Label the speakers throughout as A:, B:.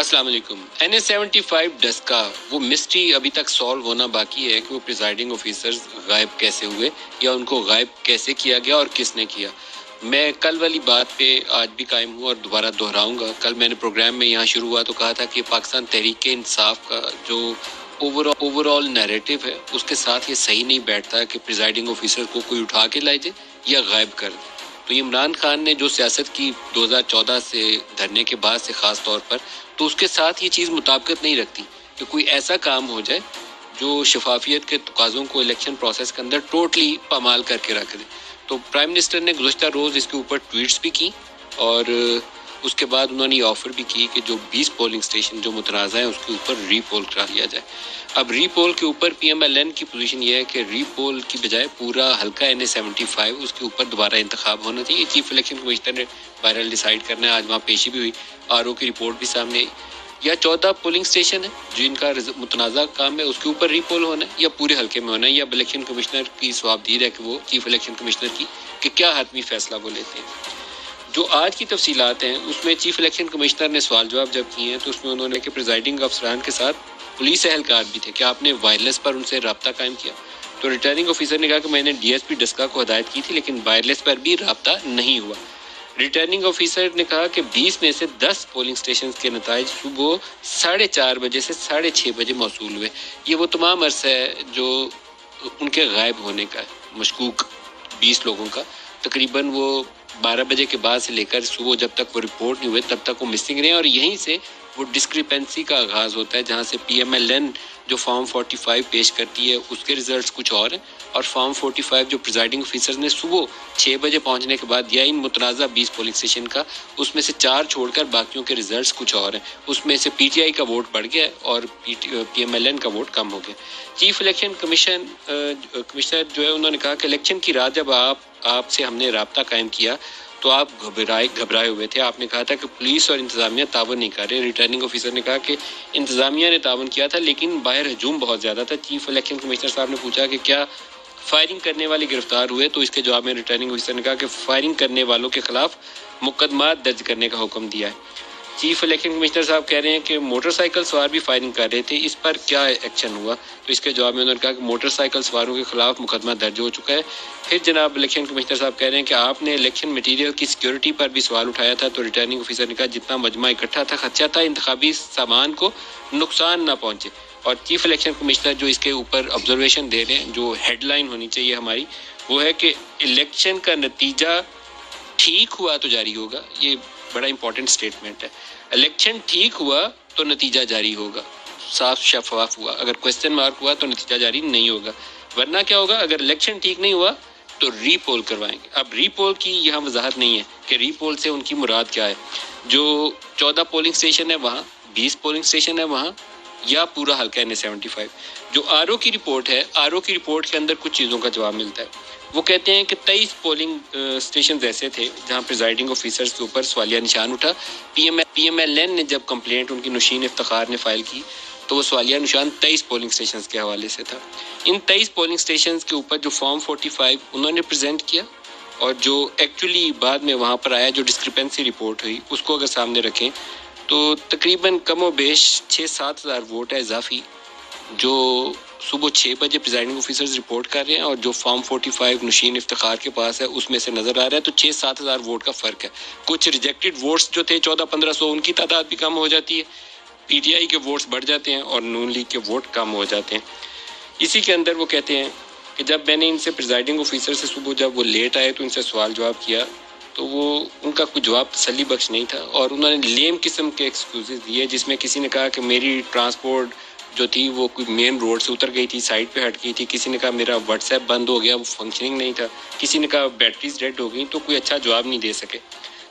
A: السلام علیکم۔ NA-75 ڈسکا وہ مسٹری ابھی تک سالو ہونا باقی ہے کہ وہ پریزائڈنگ آفیسرز غائب کیسے ہوئے یا ان کو غائب کیسے کیا گیا اور کس نے کیا۔ میں کل والی بات پہ آج بھی قائم ہوں اور دوبارہ دہراؤں گا۔ کل میں نے پروگرام میں یہاں شروع ہوا تو کہا تھا کہ پاکستان تحریک انصاف کا جو اوور آل نیریٹو ہے اس کے ساتھ یہ صحیح نہیں بیٹھتا کہ پریزائڈنگ آفیسر کو کوئی اٹھا کے لائے جائے یا غائب کر دے۔ تو عمران خان نے جو سیاست کی 2014 سے دھرنے کے بعد سے خاص طور پر، تو اس کے ساتھ یہ چیز مطابقت نہیں رکھتی کہ کوئی ایسا کام ہو جائے جو شفافیت کے تقاضوں کو الیکشن پروسیس کے اندر ٹوٹلی پامال کر کے رکھ دے۔ تو پرائم منسٹر نے گزشتہ روز اس کے اوپر ٹویٹس بھی کی اور اس کے بعد انہوں نے یہ آفر بھی کی کہ جو 20 پولنگ سٹیشن جو متنازع ہیں اس کے اوپر ری پول کرا لیا جائے۔ اب ری پول کے اوپر PMLN کی پوزیشن یہ ہے کہ ری پول کی بجائے پورا حلقہ NA-75 اس کے اوپر دوبارہ انتخاب ہونا چاہیے۔ چیف الیکشن کمشنر نے بہرحال ڈیسائیڈ کرنا ہے، آج وہاں پیشی بھی ہوئی، RO کی رپورٹ بھی سامنے آئی۔ یا 14 پولنگ سٹیشن ہے جن کا متنازع کام ہے اس کے اوپر ری پول ہونا ہے یا پورے حلقے میں ہونا ہے، یا الیکشن کمشنر کی ثوابدید ہے کہ وہ چیف الیکشن کمشنر کی کہ کیا حتمی فیصلہ وہ لیتے ہیں۔ جو آج کی تفصیلات ہیں اس میں چیف الیکشن کمشنر نے سوال جواب جب کیے ہیں تو اس میں انہوں نے کہ پریزائڈنگ افسران کے ساتھ پولیس اہلکار بھی تھے، کہ آپ نے وائرلیس پر ان سے رابطہ قائم کیا؟ تو ریٹرننگ آفیسر نے کہا کہ میں نے DSP ڈسکا کو ہدایت کی تھی لیکن وائرلیس پر بھی رابطہ نہیں ہوا۔ ریٹرننگ آفیسر نے کہا کہ 20 میں سے 10 پولنگ سٹیشنز کے نتائج صبح 4:30 بجے سے 6:30 بجے موصول ہوئے۔ یہ وہ تمام عرصہ ہے جو ان کے غائب ہونے کا ہے، مشکوک 20 لوگوں کا، تقریباً وہ 12 بجے کے بعد سے لے کر صبح جب تک وہ رپورٹ نہیں ہوئے تب تک وہ مسنگ رہے، اور یہیں سے وہ ڈسکریپنسی کا آغاز ہوتا ہے جہاں سے PMLN جو فارم 45 پیش کرتی ہے اس کے ریزلٹس کچھ اور ہیں، اور فارم 45 جو پریزائڈنگ آفیسر نے صبح 6 بجے پہنچنے کے بعد دیا ان متنازع 20 پولنگ اسٹیشن کا، اس میں سے 4 چھوڑ کر باقیوں کے ریزلٹس کچھ اور ہیں۔ اس میں سے PTI کا ووٹ بڑھ گیا اور PMLN کا ووٹ کم ہو گیا۔ چیف الیکشن کمشنر جو ہے انہوں نے کہا کہ الیکشن کی رات جب آپ سے ہم نے رابطہ قائم کیا تو آپ گھبرائے ہوئے تھے، آپ نے کہا تھا کہ پولیس اور انتظامیہ تعاون نہیں کر رہے۔ ریٹرننگ آفیسر نے کہا کہ انتظامیہ نے تعاون کیا تھا لیکن باہر ہجوم بہت زیادہ تھا۔ چیف الیکشن کمشنر صاحب نے پوچھا کہ کیا فائرنگ کرنے والے گرفتار ہوئے؟ تو اس کے جواب میں ریٹرننگ آفیسر نے کہا کہ فائرنگ کرنے والوں کے خلاف مقدمات درج کرنے کا حکم دیا ہے۔ چیف الیکشن کمشنر صاحب کہہ رہے ہیں کہ موٹر سائیکل سوار بھی فائرنگ کر رہے تھے، اس پر کیا ایکشن ہوا؟ تو اس کے جواب میں انہوں نے کہا کہ موٹر سائیکل سواروں کے خلاف مقدمہ درج ہو چکا ہے۔ پھر جناب الیکشن کمشنر صاحب کہہ رہے ہیں کہ آپ نے الیکشن میٹیریل کی سیکیورٹی پر بھی سوال اٹھایا تھا، تو ریٹرننگ آفیسر نے کہا جتنا مجمع اکٹھا تھا خدشہ تھا انتخابی سامان کو نقصان نہ پہنچے۔ اور چیف الیکشن کمشنر جو اس کے اوپر آبزرویشن دے رہے ہیں، جو ہیڈ لائن ہونی چاہیے ہماری، وہ ہے کہ الیکشن کا نتیجہ ٹھیک ہوا تو جاری ہوگا۔ یہ بڑا امپورٹنٹ سٹیٹمنٹ ہے۔ الیکشن ٹھیک ہوا تو نتیجہ جاری ہوگا، صاف شفاف ہوا۔ اگر کوسچن مارک ہوا تو نتیجہ جاری نہیں ہوگا، ورنہ کیا ہوگا؟ اگر الیکشن ٹھیک نہیں ہوا تو ری پول کروائیں گے۔ اب ری پول کی یہاں وضاحت نہیں ہے کہ ری پول سے ان کی مراد کیا ہے۔ جو 14 پولنگ سٹیشن ہے وہاں، 20 پولنگ سٹیشن ہے وہاں، یا پورا حلقہ NA-75۔ جو RO کی رپورٹ ہے، RO کی رپورٹ کے اندر کچھ چیزوں کا جواب ملتا ہے۔ وہ کہتے ہیں کہ 23 پولنگ سٹیشنز ایسے تھے جہاں پریزائڈنگ آفیسرز کے اوپر سوالیہ نشان اٹھا۔ PMLN نے جب کمپلینٹ ان کی نشین افتخار نے فائل کی تو وہ سوالیہ نشان 23 پولنگ سٹیشنز کے حوالے سے تھا۔ ان 23 پولنگ سٹیشنز کے اوپر جو فارم 45 انہوں نے پریزنٹ کیا اور جو ایکچولی بعد میں وہاں پر آیا، جو ڈسکریپنسی رپورٹ ہوئی، اس کو اگر سامنے رکھیں تو تقریباً کم و بیش 6-7 ہزار ووٹ ہے اضافی جو صبح 6 بجے پریزائڈنگ آفیسرز رپورٹ کر رہے ہیں، اور جو فارم 45 نشین افتخار کے پاس ہے اس میں سے نظر آ رہا ہے، تو 6-7 ہزار ووٹ کا فرق ہے۔ کچھ ریجیکٹڈ ووٹس جو تھے 1400-1500، ان کی تعداد بھی کم ہو جاتی ہے، PTI کے ووٹس بڑھ جاتے ہیں اور نون لیگ کے ووٹ کم ہو جاتے ہیں۔ اسی کے اندر وہ کہتے ہیں کہ جب میں نے ان سے پریزائڈنگ آفیسر سے صبح جب وہ لیٹ آئے تو ان سے سوال جواب کیا تو وہ ان کا کوئی جواب تسلی بخش نہیں تھا، اور انہوں نے لیم قسم کے ایکسکیوزز دیے، جس میں کسی نے کہا کہ میری ٹرانسپورٹ جو تھی وہ کوئی مین روڈ سے اتر گئی تھی، سائڈ پہ ہٹ گئی تھی، کسی نے کہا میرا واٹس ایپ بند ہو گیا، وہ فنکشننگ نہیں تھا، کسی نے کہا بیٹریز ڈیڈ ہو گئی، تو کوئی اچھا جواب نہیں دے سکے۔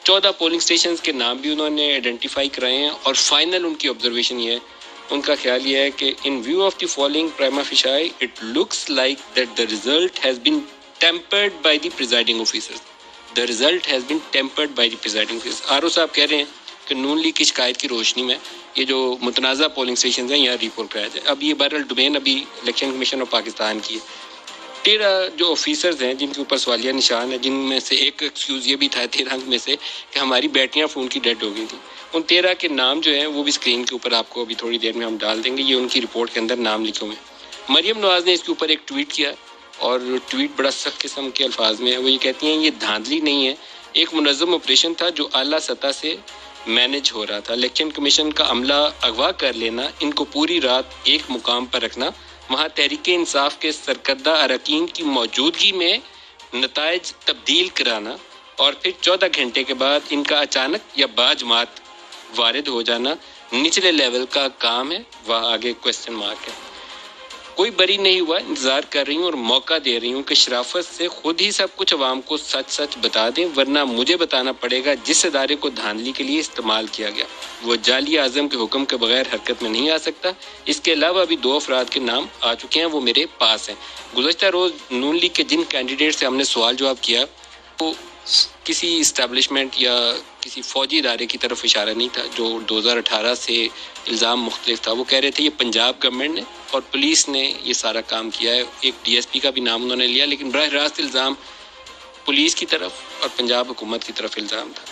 A: 14 پولنگ سٹیشنز کے نام بھی انہوں نے آئیڈینٹیفائی کرائے ہیں، اور فائنل ان کی آبزرویشن یہ ہے، ان کا خیال یہ ہے کہ in view of the following prima facie it looks like that the result has been tampered by the presiding officers. The result has been tampered by the presiding officer. RO صاحب کہہ رہے ہیں کہ نون لیگ کی شکایت کی روشنی میں یہ جو متنازع پولنگ سٹیشنز ہیں یہاں ری پول کرایا جائے۔ اب یہ بہرحال ڈومین ابھی الیکشن کمیشن آف پاکستان کی ہے۔ 13 جو آفیسرز ہیں جن کے اوپر سوالیہ نشان ہے، جن میں سے ایک ایکسکیوز یہ بھی تھا 13 میں سے کہ ہماری بیٹریاں فون کی ڈیڈ ہو گئی تھیں، ان 13 کے نام جو ہیں وہ بھی اسکرین کے اوپر آپ کو ابھی تھوڑی دیر میں ہم ڈال دیں گے. یہ ان کی رپورٹ کے اندر نام لکھے ہوئے ہیں. مریم نواز نے اس کے اوپر ایک ٹویٹ کیا اور ٹویٹ بڑا سخت قسم کے الفاظ میں ہے. وہ یہ کہتی ہیں یہ دھاندلی نہیں ہے, ایک منظم آپریشن تھا جو اعلیٰ سطح سے مینج ہو رہا تھا. الیکشن کمیشن کا عملہ اغوا کر لینا, ان کو پوری رات ایک مقام پر رکھنا, وہاں تحریک انصاف کے سرکردہ اراکین کی موجودگی میں نتائج تبدیل کرانا اور پھر 14 گھنٹے کے بعد ان کا اچانک یا باجماعت وارد ہو جانا نچلے لیول کا کام ہے. وہاں آگے کوسچن مارک ہے. کوئی بری نہیں ہوا, انتظار کر رہی ہوں اور موقع دے رہی ہوں کہ شرافت سے خود ہی سب کچھ عوام کو سچ سچ بتا دیں, ورنہ مجھے بتانا پڑے گا جس ادارے کو دھاندلی کے لیے استعمال کیا گیا وہ جعلی اعظم کے حکم کے بغیر حرکت میں نہیں آ سکتا. اس کے علاوہ ابھی 2 افراد کے نام آ چکے ہیں, وہ میرے پاس ہیں. گزشتہ روز نون لیگ کے جن کینڈیڈیٹ سے ہم نے سوال جواب کیا وہ کسی اسٹیبلشمنٹ یا کسی فوجی ادارے کی طرف اشارہ نہیں تھا. جو 2018 سے الزام مختلف تھا, وہ کہہ رہے تھے یہ پنجاب گورنمنٹ نے اور پولیس نے یہ سارا کام کیا ہے. ایک ڈی ایس پی کا بھی نام انہوں نے لیا, لیکن براہ راست الزام پولیس کی طرف اور پنجاب حکومت کی طرف الزام تھا.